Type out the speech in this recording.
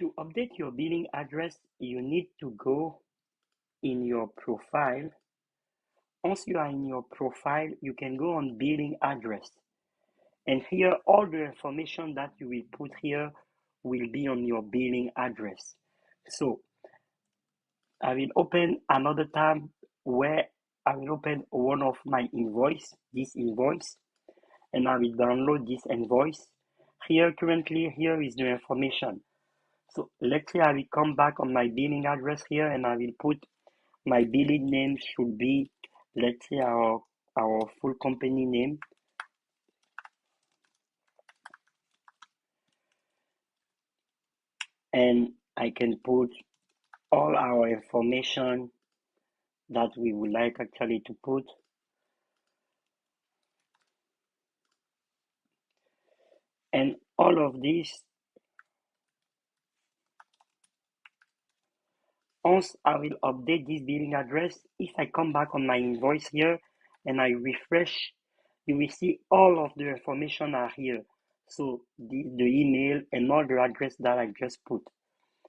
To update your billing address, you need to go in your profile. Once you are in your profile, you can go on billing address. And here, all the information that you will put here will be on your billing address. So I will open another tab where I will open one of my invoice, this invoice, and I will download this invoice. Here, currently, here is the information. So let's say I will come back on my billing address here and I will put my billing name should be, let's say our full company name. And I can put all our information that we would like actually to put. And all of this, once I will update this billing address, if I come back on my invoice here and I refresh, you will see all of the information are here. So the email and all the address that I just put.